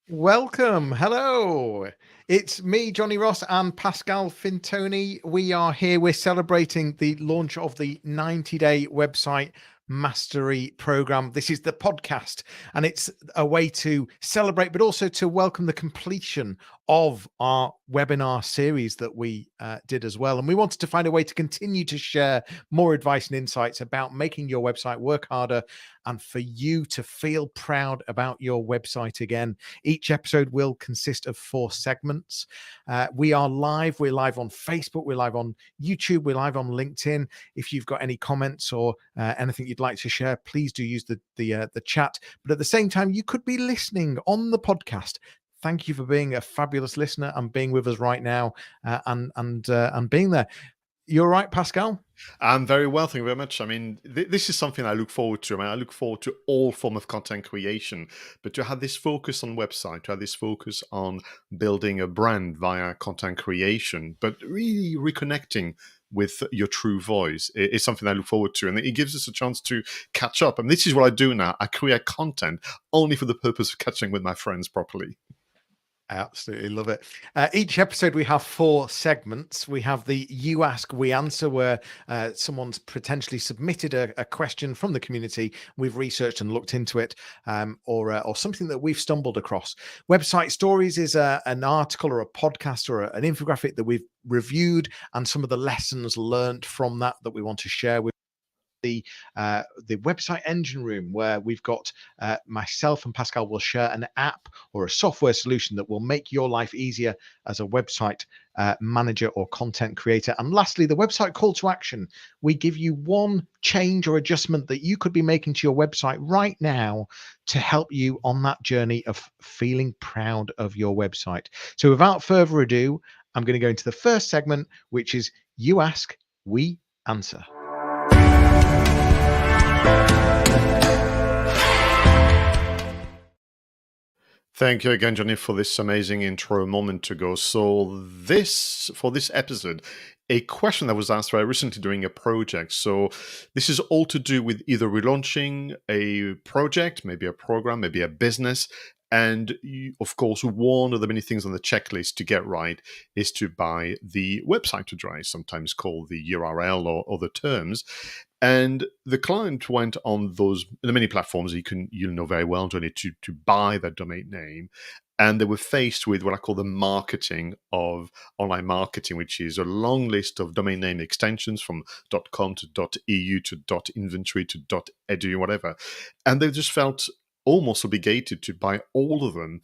Welcome. Hello. It's me, Johnny Ross, and Pascal Fintoni. We are here. We're celebrating the launch of the 90-day website mastery program. This is the podcast, and it's a way to celebrate, but also to welcome the completion of our webinar series that we did as well. And we wanted to find a way to continue to share more advice and insights about making your website work harder and for you to feel proud about your website again. Each episode will consist of 4 segments. We are live. We're live on Facebook. We're live on YouTube. We're live on LinkedIn. If you've got any comments or anything you'd like to share, please do use the chat. But at the same time, you could be listening on the podcast. Thank you for being a fabulous listener and being with us right now and being there. You're right, Pascal? I'm very well, thank you very much. I mean, this is something I look forward to. I mean, I look forward to all form of content creation, but to have this focus on website, to have this focus on building a brand via content creation, but really reconnecting with your true voice is something I look forward to. And it gives us a chance to catch up. And this is what I do now. I create content only for the purpose of catching with my friends properly. I absolutely love it. Each episode, we have 4 segments. We have the You Ask, We Answer, where someone's potentially submitted a question from the community. We've researched and looked into it, or something that we've stumbled across. Website Stories is an article or a podcast or an infographic that we've reviewed and some of the lessons learned from that we want to share with the website engine room, where we've got myself and Pascal will share an app or a software solution that will make your life easier as a website manager or content creator. And lastly, the website call to action. We give you one change or adjustment that you could be making to your website right now to help you on that journey of feeling proud of your website. So without further ado, I'm going to go into the first segment, which is You Ask, We Answer. Thank you again, Johnny, for this amazing intro a moment ago. So for this episode, a question that was asked very recently during a project. So this is all to do with either relaunching a project, maybe a program, maybe a business. And of course, one of the many things on the checklist to get right is to buy the website address, sometimes called the URL or the terms. And the client went on the many platforms you know very well, Johnny, to buy that domain name. And they were faced with what I call the marketing of online marketing, which is a long list of domain name extensions from .com to .eu to .inventory to .edu, whatever. And they just felt almost obligated to buy all of them,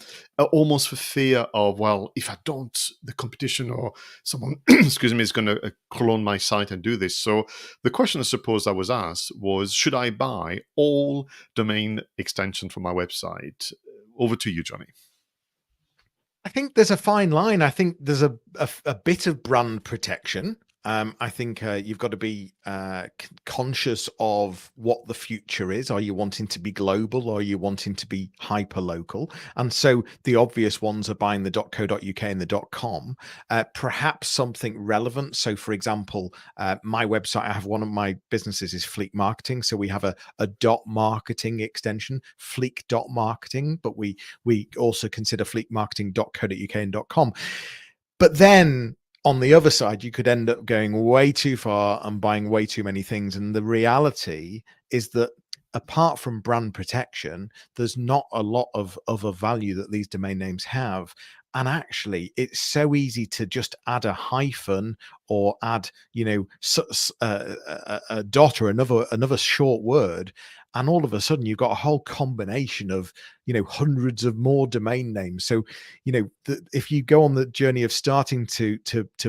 almost for fear of, well, if I don't, the competition or someone, excuse me, is going to clone my site and do this. So the question I suppose I was asked was, should I buy all domain extensions for my website? Over to you, Johnny. I think there's a fine line. I think there's a bit of brand protection. I think you've got to be conscious of what the future is. Are you wanting to be global, or are you wanting to be hyper local? And so the obvious ones are buying the .co.uk and the .com. Perhaps something relevant. So, for example, my website, I have one of my businesses is Fleek Marketing. So we have a .marketing extension, Fleek .marketing, but we also consider Fleek Marketing.co.uk and .com. But then on the other side, you could end up going way too far and buying way too many things. And the reality is that apart from brand protection, there's not a lot of other value that these domain names have. And actually, it's so easy to just add a hyphen or add, a dot or another short word, and all of a sudden you've got a whole combination of, hundreds of more domain names. So, if you go on the journey of starting to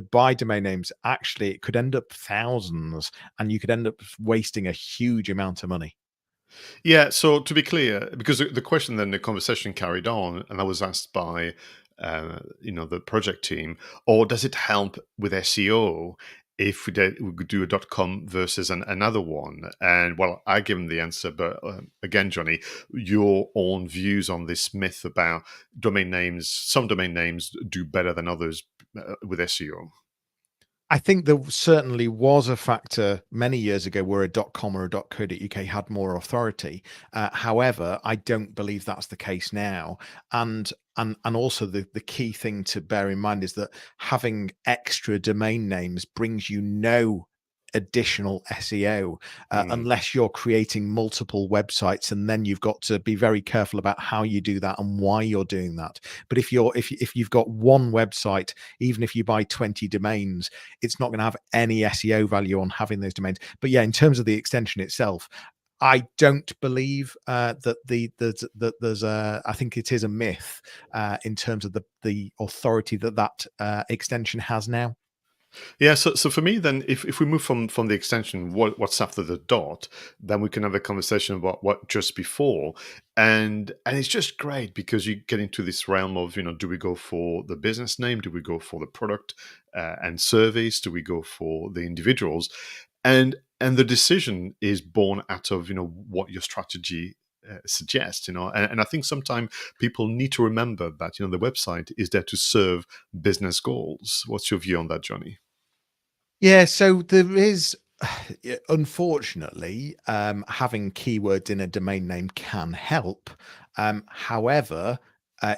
buy domain names, actually it could end up thousands, and you could end up wasting a huge amount of money. Yeah, so to be clear, because the question then the conversation carried on, and I was asked by the project team, or does it help with SEO if we could do a .com versus another one? And well, I give them the answer, but again, Johnny, your own views on this myth about domain names. Some domain names do better than others with SEO. I think there certainly was a factor many years ago where a .com or a .co.uk had more authority. However, I don't believe that's the case now. And also the key thing to bear in mind is that having extra domain names brings you no additional SEO Mm. unless you're creating multiple websites, and then you've got to be very careful about how you do that and why you're doing that. But if you've got one website, even if you buy 20 domains, it's not going to have any SEO value on having those domains. But yeah, in terms of the extension itself, I don't believe that that there's a. I think it is a myth in terms of the authority that extension has now. Yeah, so for me, then, if we move from the extension, what's after the dot, then we can have a conversation about what just before, and it's just great because you get into this realm of, do we go for the business name, do we go for the product and service, do we go for the individuals, and the decision is born out of what your strategy suggests, and I think sometimes people need to remember that the website is there to serve business goals. What's your view on that, Johnny? Yeah, so there is, yeah, unfortunately, having keywords in a domain name can help. However,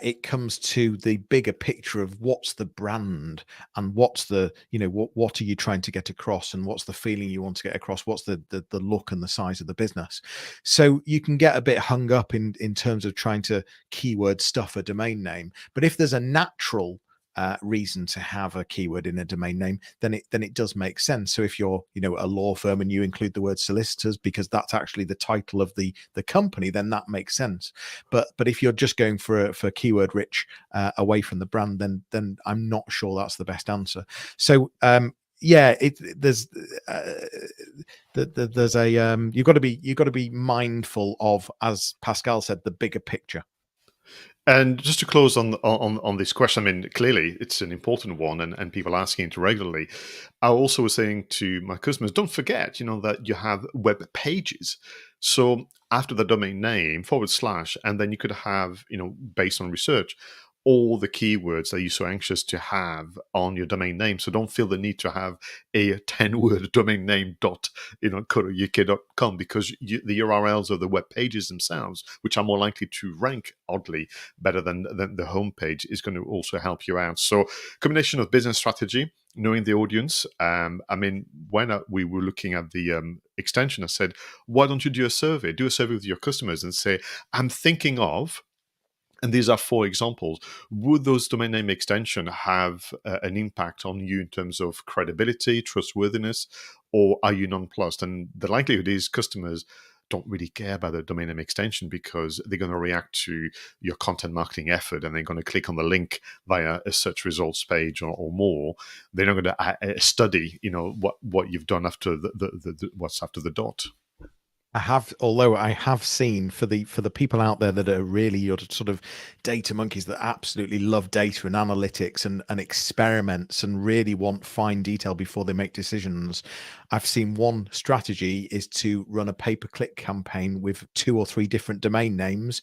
it comes to the bigger picture of what's the brand and what's the, what are you trying to get across and what's the feeling you want to get across? What's the look and the size of the business? So you can get a bit hung up in terms of trying to keyword stuff a domain name. But if there's a natural reason to have a keyword in a domain name, then it does make sense. So if you're a law firm and you include the word solicitors because that's actually the title of the company, then that makes sense. But if you're just going for keyword rich away from the brand, then I'm not sure that's the best answer. So yeah, there's there's a you've got to be mindful of, as Pascal said, the bigger picture. And just to close on this question, I mean, clearly it's an important one, and people asking it regularly. I also was saying to my customers, don't forget, that you have web pages. So after the domain name / and then you could have, based on research, all the keywords that you're so anxious to have on your domain name. So don't feel the need to have a 10-word domain name dot, .co.uk.com, because the URLs of the web pages themselves, which are more likely to rank oddly better than the homepage, is going to also help you out. So combination of business strategy, knowing the audience. I mean, when we were looking at the extension, I said, why don't you do a survey? Do a survey with your customers and say, I'm thinking of, and these are 4 examples. Would those domain name extension have an impact on you in terms of credibility, trustworthiness, or are you nonplussed? And the likelihood is customers don't really care about the domain name extension because they're going to react to your content marketing effort and they're going to click on the link via a search results page or more. They're not going to study, what you've done after the what's after the dot. Although I have seen, for the people out there that are really your sort of data monkeys that absolutely love data and analytics and experiments and really want fine detail before they make decisions, I've seen one strategy is to run a pay-per-click campaign with 2 or 3 different domain names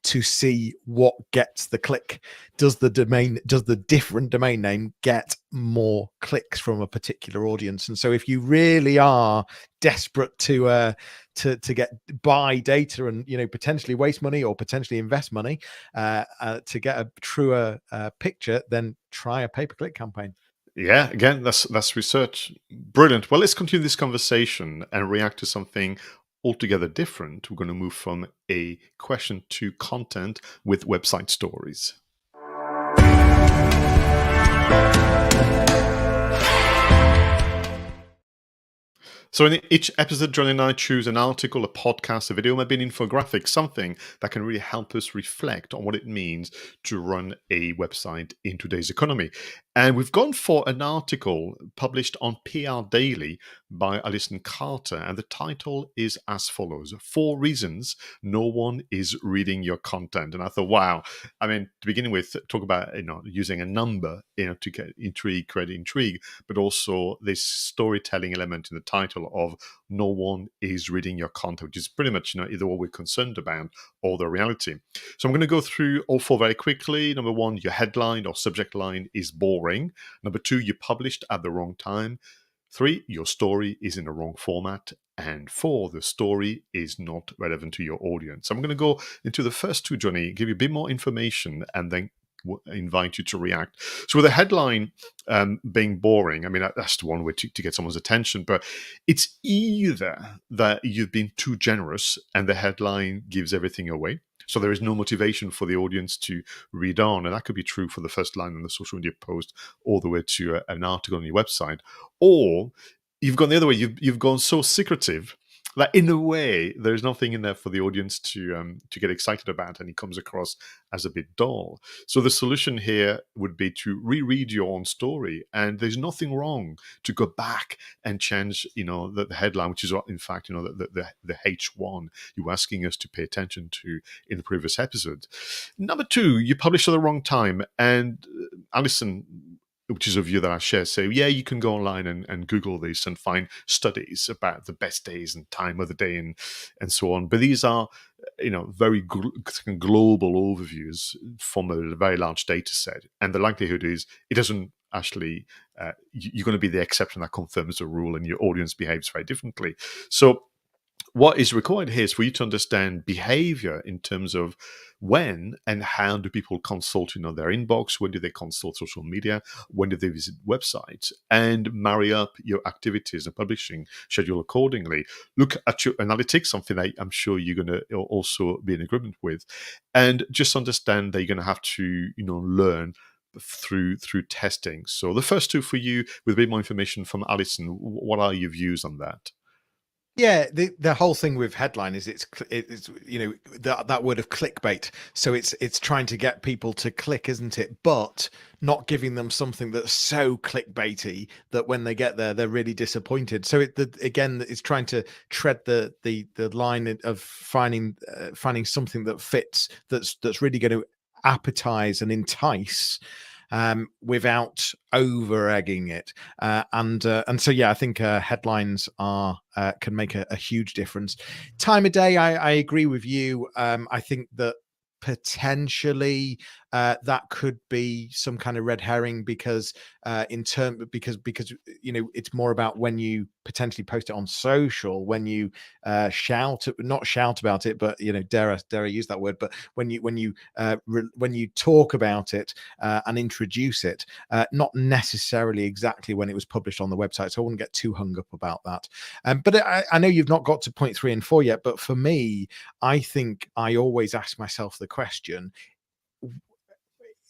to see what gets the click. Does the different domain name get more clicks from a particular audience? And so if you really are desperate to get buy data and potentially waste money or potentially invest money to get a truer picture, then try a pay-per-click campaign. Yeah, again, that's research. Brilliant. Well, let's continue this conversation and react to something altogether different. We're going to move from a question to content with website stories. So in each episode, Johnny and I choose an article, a podcast, a video, maybe an infographic, something that can really help us reflect on what it means to run a website in today's economy. And we've gone for an article published on PR Daily by Alison Carter, and the title is as follows: 4 reasons no one is reading your content. And I thought, wow, I mean, to begin with, talk about using a number to get intrigue, create intrigue, but also this storytelling element in the title. title of "No one is reading your content," which is pretty much either what we're concerned about or the reality. So I'm going to go through all four very quickly. Number one, your headline or subject line is boring. Number two, you published at the wrong time. 3, your story is in the wrong format. And 4, the story is not relevant to your audience. I'm going to go into the first two, Johnny, give you a bit more information, and then invite you to react. So with the headline being boring, I mean, that's the one way to get someone's attention, but it's either that you've been too generous and the headline gives everything away, so there is no motivation for the audience to read on. And that could be true for the first line on the social media post all the way to an article on your website. Or you've gone the other way. You've gone so secretive that in a way there's nothing in there for the audience to get excited about, and it comes across as a bit dull. So the solution here would be to reread your own story, and there's nothing wrong to go back and change the headline, which is in fact the H1 you were asking us to pay attention to in the previous episode. Number two, you published at the wrong time, and Alison, which is a view that I share, say, yeah, you can go online and Google this and find studies about the best days and time of the day and so on. But these are, very global overviews from a very large data set. And the likelihood is it doesn't actually, you're going to be the exception that confirms the rule, and your audience behaves very differently. So what is required here is for you to understand behavior in terms of when and how do people consult their inbox, when do they consult social media, when do they visit websites, and marry up your activities and publishing schedule accordingly. Look at your analytics, something that I'm sure you're going to also be in agreement with, and just understand that you're going to have to learn through testing. So the first two for you, with a bit more information from Alison, what are your views on that? Yeah, the whole thing with headline is it's that word of clickbait. So it's trying to get people to click, isn't it? But not giving them something that's so clickbaity that when they get there, they're really disappointed. So again, it's trying to tread the line of finding something that fits, that's really going to appetize and entice, without over egging it, and so yeah, I think headlines can make a huge difference. Time of day, I agree with you. I think that potentially that could be some kind of red herring, because because it's more about when you potentially post it on social, when you not shout about it, but dare I use that word, but when you talk about it and introduce it, not necessarily exactly when it was published on the website. So I wouldn't get too hung up about that. But I know you've not got to point 3 and 4 yet, but for me, I think I always ask myself the question: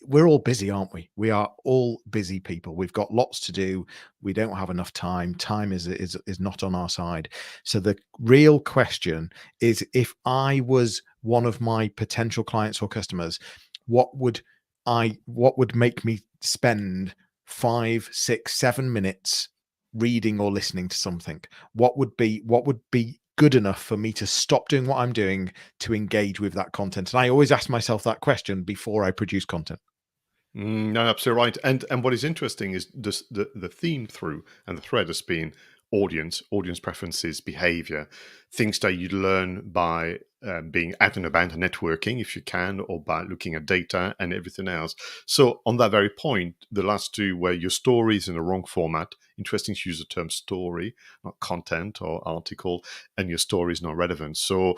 we're all busy, aren't we? We are all busy people. We've got lots to do. We don't have enough time. Time is not on our side. So the real question is, if I was one of my potential clients or customers, what would make me spend 5, 6, 7 minutes reading or listening to something? What would be good enough for me to stop doing what I'm doing to engage with that content? And I always ask myself that question before I produce content. No, absolutely right. And what is interesting is the theme through and the thread has been audience preferences, behavior, things that you learn by being out and about and networking, if you can, or by looking at data and everything else. So on that very point, the last two, where your story is in the wrong format, interesting to use the term story, not content or article, and your story is not relevant. So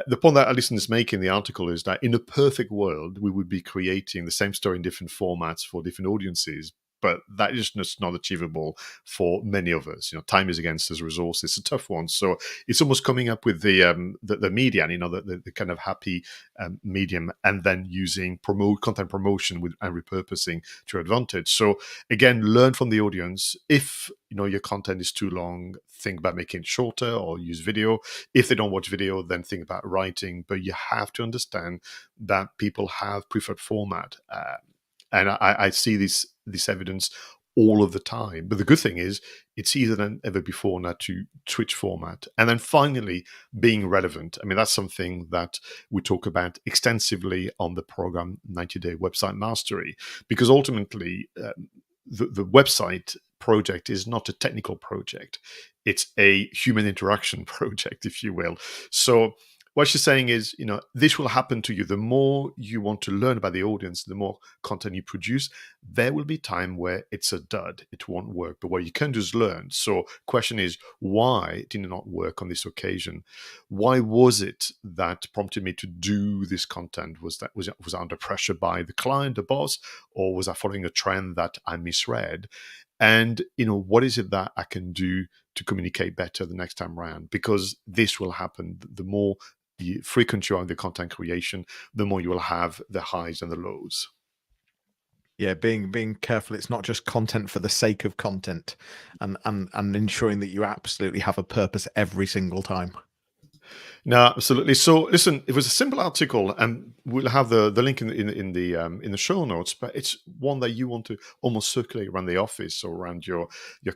the point that Alison is making in the article is that in a perfect world, we would be creating the same story in different formats for different audiences. But that is just not achievable for many of us. Time is against us, resources. It's a tough one. So it's almost coming up with the median, the kind of happy medium, and then using content promotion and repurposing to your advantage. So again, learn from the audience. If your content is too long, think about making it shorter or use video. If they don't watch video, then think about writing. But you have to understand that people have preferred format. And I see this evidence all of the time. But the good thing is it's easier than ever before now to switch format. And then finally, being relevant. I mean, that's something that we talk about extensively on the program 90-Day Website Mastery, because ultimately the website project is not a technical project. It's a human interaction project, if you will. So what she's saying is, this will happen to you. The more you want to learn about the audience, the more content you produce, there will be time where it's a dud. It won't work. But what you can do is learn. So question is, why did it not work on this occasion? Why was it that prompted me to do this content? Was I under pressure by the client, the boss, or was I following a trend that I misread? And what is it that I can do to communicate better the next time around? Because this will happen. The more frequent you are in the content creation, the more you will have the highs and the lows. Yeah, being careful. It's not just content for the sake of content, and ensuring that you absolutely have a purpose every single time. No, absolutely. So, listen, it was a simple article, and we'll have the link in the show notes. But it's one that you want to almost circulate around the office or around your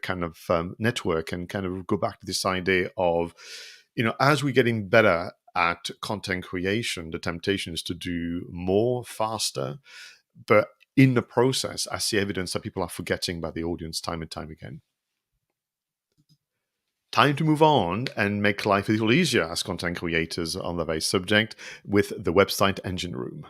kind of network, and kind of go back to this idea of, as we're getting better at content creation, the temptation is to do more faster, but in the process, I see evidence that people are forgetting about the audience time and time again. Time to move on and make life a little easier as content creators on the very subject with the Website Engine Room.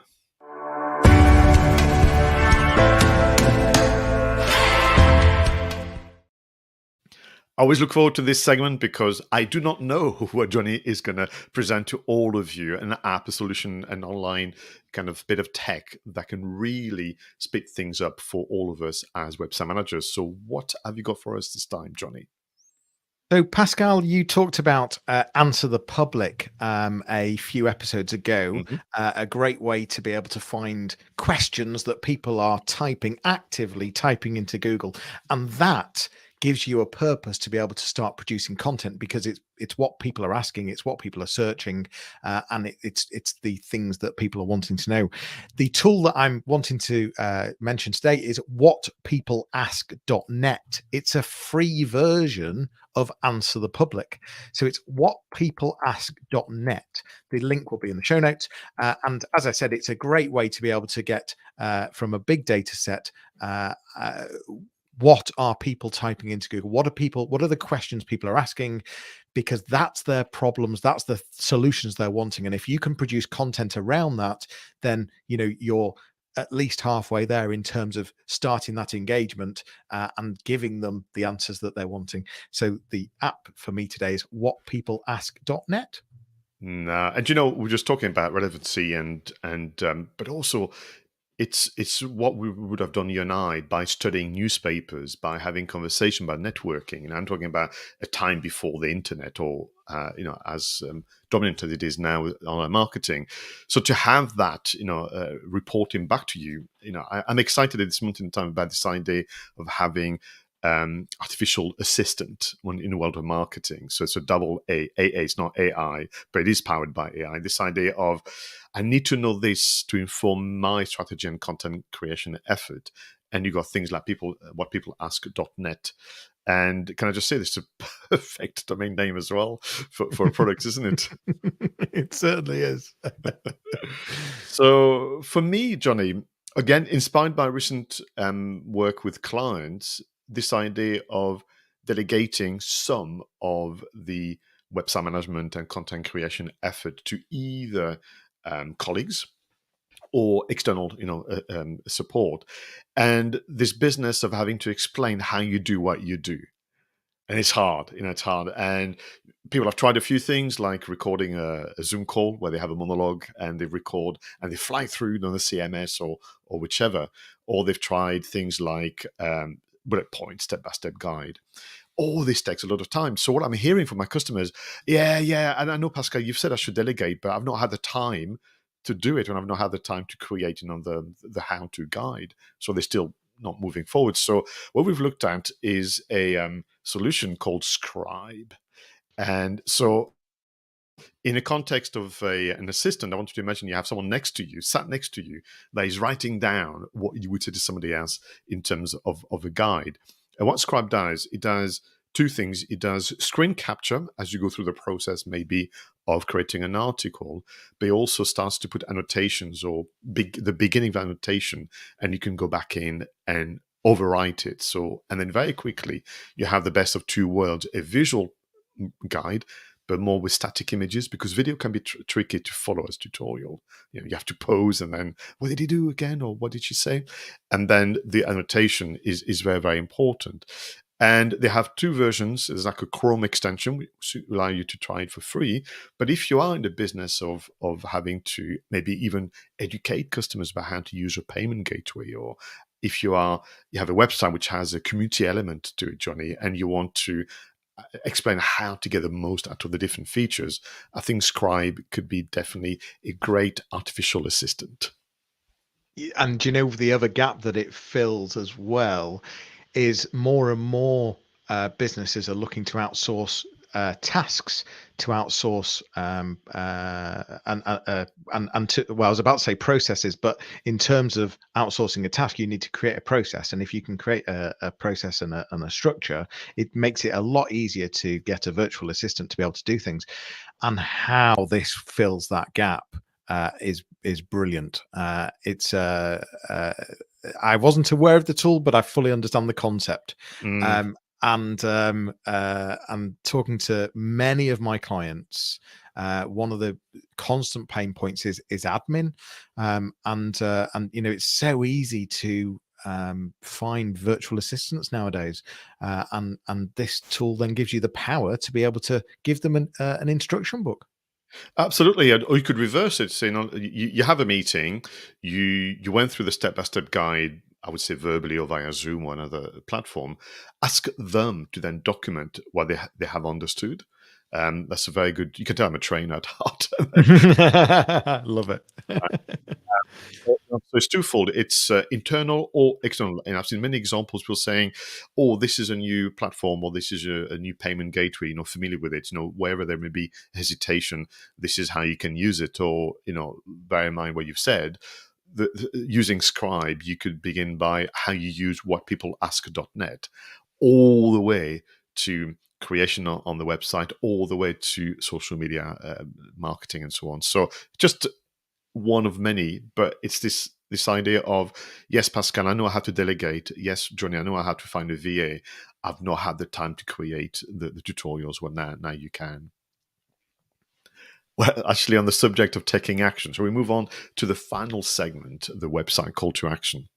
I always look forward to this segment because I do not know what Johnny is going to present to all of you, an app, a solution, an online kind of bit of tech that can really speed things up for all of us as website managers. So what have you got for us this time, Johnny? So, Pascal, you talked about Answer the Public a few episodes ago. Mm-hmm. A great way to be able to find questions that people are actively typing into Google. And that gives you a purpose to be able to start producing content, because it's what people are asking, it's what people are searching, and it's the things that people are wanting to know. The tool that I'm wanting to mention today is whatpeopleask.net. It's a free version of Answer the Public. So it's whatpeopleask.net. The link will be in the show notes. And as I said, it's a great way to be able to get from a big data set, what are people typing into Google? What are the questions people are asking? Because that's their problems, that's the solutions they're wanting. And if you can produce content around that, then you're at least halfway there in terms of starting that engagement and giving them the answers that they're wanting. So the app for me today is whatpeopleask.net. And we're just talking about relevancy and but also it's what we would have done, you and I, by studying newspapers, by having conversation about networking. And I'm talking about a time before the internet, or as dominant as it is now with online marketing. So to have that, reporting back to you, I'm excited at this moment in time about this idea of having artificial assistant in the world of marketing. So it's a double A. It's not AI, but it is powered by AI. This idea of, I need to know this to inform my strategy and content creation effort. And you got things like whatpeopleask.net. And can I just say, this is a perfect domain name as well for a product, isn't it? It certainly is. So for me, Johnny, again, inspired by recent work with clients, this idea of delegating some of the website management and content creation effort to either colleagues or external, support, and this business of having to explain how you do what you do. And it's hard, and people have tried a few things, like recording a Zoom call where they have a monologue and they record and they fly through on the CMS or whichever, or they've tried things like bullet point, step-by-step guide. All this takes a lot of time. So what I'm hearing from my customers, yeah, and I know, Pascal, you've said I should delegate, but I've not had the time to do it, and I've not had the time to create the how-to guide. So they're still not moving forward. So what we've looked at is a solution called Scribe. And so in a context of an assistant, I want you to imagine you have someone sat next to you, that is writing down what you would say to somebody else in terms of a guide. And what Scribe does, it does two things. It does screen capture as you go through the process, maybe of creating an article, but it also starts to put annotations or the beginning of annotation, and you can go back in and overwrite it. So, and then very quickly you have the best of two worlds: a visual guide, but more with static images, because video can be tricky to follow as tutorial. You have to pause and then what did he do again, or what did she say? And then the annotation is very, very important. And they have two versions. There's like a Chrome extension which allow you to try it for free. But if you are in the business of having to maybe even educate customers about how to use a payment gateway, or if you have a website which has a community element to it, Johnny, and you want to explain how to get the most out of the different features, I think Scribe could be definitely a great artificial assistant. And the other gap that it fills as well is more and more businesses are looking to outsource tasks, to outsource and to, well, I was about to say processes, but in terms of outsourcing a task, you need to create a process, and if you can create a process and a structure, it makes it a lot easier to get a virtual assistant to be able to do things. And how this fills that gap is brilliant. I wasn't aware of the tool, but I fully understand the concept. And talking to many of my clients, one of the constant pain points is admin, and it's so easy to find virtual assistants nowadays, and this tool then gives you the power to be able to give them an instruction book. Absolutely, or you could reverse it. Say, you have a meeting, you went through the step-by-step guide, I would say verbally or via Zoom or another platform. Ask them to then document what they have understood. That's a very good. You can tell I'm a trainer at heart. Love it. So it's twofold. It's internal or external. And I've seen many examples people saying, oh, this is a new platform, or this is a new payment gateway, familiar with it, wherever there may be hesitation, this is how you can use it. Or, bear in mind what you've said, using Scribe, you could begin by how you use whatpeopleask.net all the way to creation on the website, all the way to social media marketing and so on. So just one of many, but it's this idea of, yes, Pascal, I know how to delegate. Yes, Johnny, I know how to find a VA. I've not had the time to create the tutorials. Well, now you can. Well, actually, on the subject of taking action, so we move on to the final segment, the website call to action.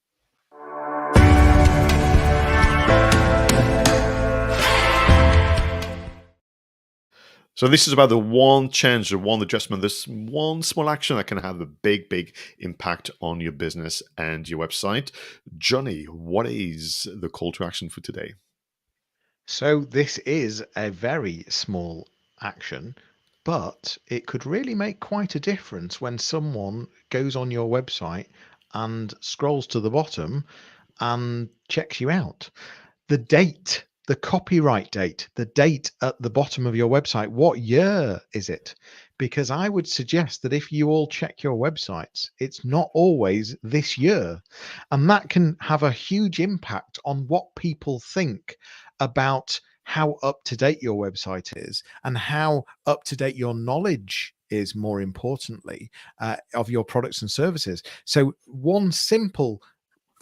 So this is about the one change, the one adjustment, this one small action that can have a big, big impact on your business and your website. Johnny, what is the call to action for today? So this is a very small action, but it could really make quite a difference when someone goes on your website and scrolls to the bottom and checks you out. The date, the copyright date, the date at the bottom of your website, what year is it? Because I would suggest that if you all check your websites, it's not always this year. And that can have a huge impact on what people think about how up to date your website is and how up to date your knowledge is, more importantly, of your products and services. So one simple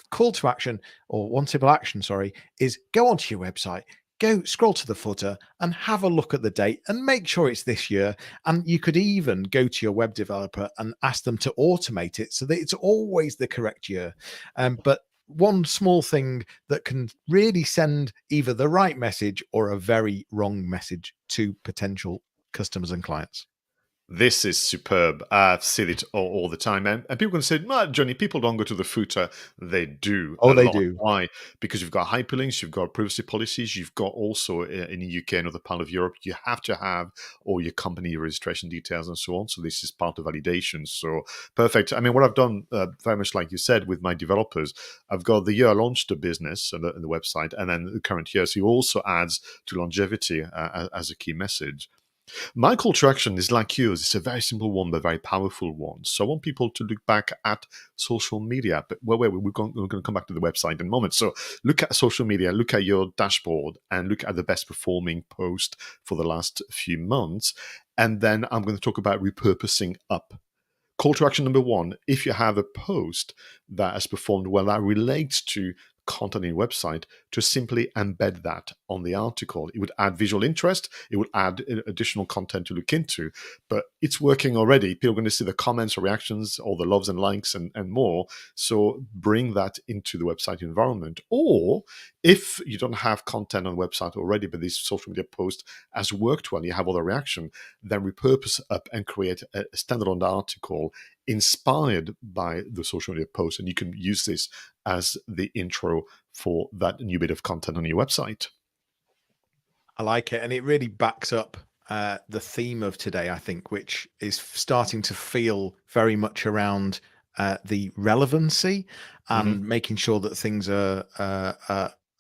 call to action, or one simple action, sorry, is go onto your website, go scroll to the footer and have a look at the date and make sure it's this year. And you could even go to your web developer and ask them to automate it so that it's always the correct year. But one small thing that can really send either the right message or a very wrong message to potential customers and clients. This is superb. I've seen it all the time. And people can say, no, Johnny, people don't go to the footer. They do. Oh, they do. Why? Because you've got hyperlinks, you've got privacy policies, you've got also in the UK and other part of Europe, you have to have all your company registration details and so on. So this is part of validation. So perfect. I mean, what I've done, very much like you said, with my developers, I've got the year I launched the business and the website, and then the current year. So it also adds to longevity as a key message. My call to action is like yours. It's a very simple one, but very powerful one. So I want people to look back at social media. But we're going to come back to the website in a moment. So look at social media, look at your dashboard, and look at the best performing post for the last few months. And then I'm going to talk about repurposing up. Call to action number one, if you have a post that has performed well, that relates to content in your website to simply embed that on the article. It would add visual interest, it would add additional content to look into, but it's working already. People are going to see the comments or reactions, all the loves and likes and more. So bring that into the website environment. Or if you don't have content on the website already, but this social media post has worked well, you have other reaction, then repurpose up and create a standalone article inspired by the social media post. And you can use this as the intro for that new bit of content on your website. I like it. And it really backs up the theme of today, I think, which is starting to feel very much around the relevancy and making sure that things are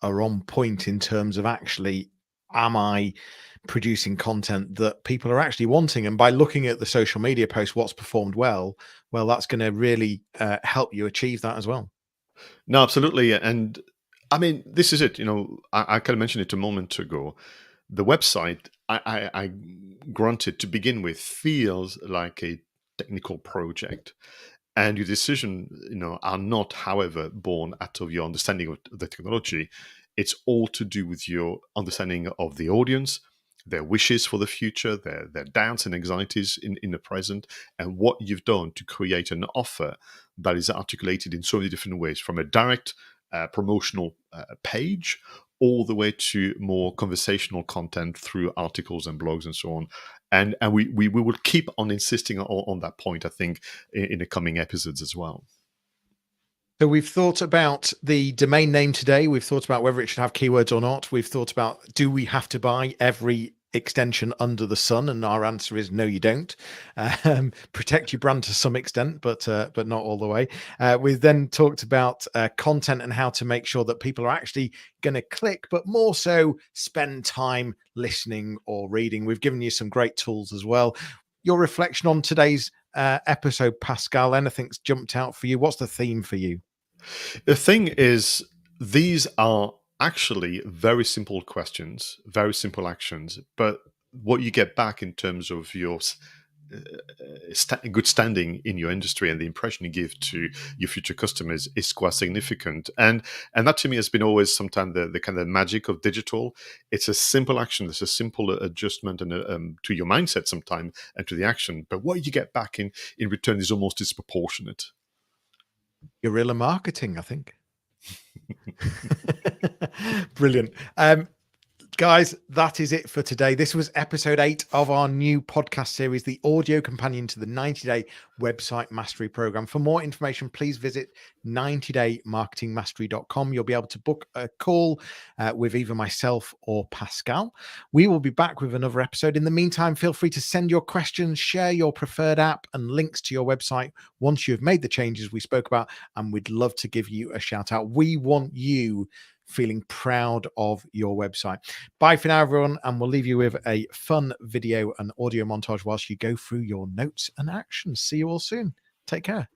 on point in terms of actually, am I producing content that people are actually wanting? And by looking at the social media post, what's performed well, that's going to really help you achieve that as well. No, absolutely. And I mean, this is it. I kind of mentioned it a moment ago. The website, I granted to begin with, feels like a technical project. And your decision, are not, however, born out of your understanding of the technology. It's all to do with your understanding of the audience, their wishes for the future, their doubts and anxieties in the present, and what you've done to create an offer that is articulated in so many different ways, from a direct promotional page all the way to more conversational content through articles and blogs and so on. And we will keep on insisting on that point, I think, in the coming episodes as well. So we've thought about the domain name today. We've thought about whether it should have keywords or not. We've thought about, do we have to buy every extension under the sun? And our answer is no, you don't. Protect your brand to some extent, but not all the way. We've then talked about content and how to make sure that people are actually going to click, but more so spend time listening or reading. We've given you some great tools as well. Your reflection on today's episode, Pascal, anything's jumped out for you? What's the theme for you? The thing is, these are actually very simple questions, very simple actions, but what you get back in terms of your good standing in your industry and the impression you give to your future customers is quite significant. And that to me has been always sometimes the kind of magic of digital. It's a simple action, it's a simple adjustment and to your mindset sometimes and to the action, but what you get back in return is almost disproportionate. Guerrilla marketing, I think. Brilliant. Guys, that is it for today. This was episode 8 of our new podcast series, the audio companion to the 90-day website mastery program. For more information, please visit 90daymarketingmastery.com. You'll be able to book a call with either myself or Pascal. We will be back with another episode. In the meantime, feel free to send your questions, share your preferred app and links to your website once you've made the changes we spoke about, and we'd love to give you a shout out. We want you feeling proud of your website. Bye for now, everyone, and we'll leave you with a fun video and audio montage whilst you go through your notes and actions. See you all soon. Take care.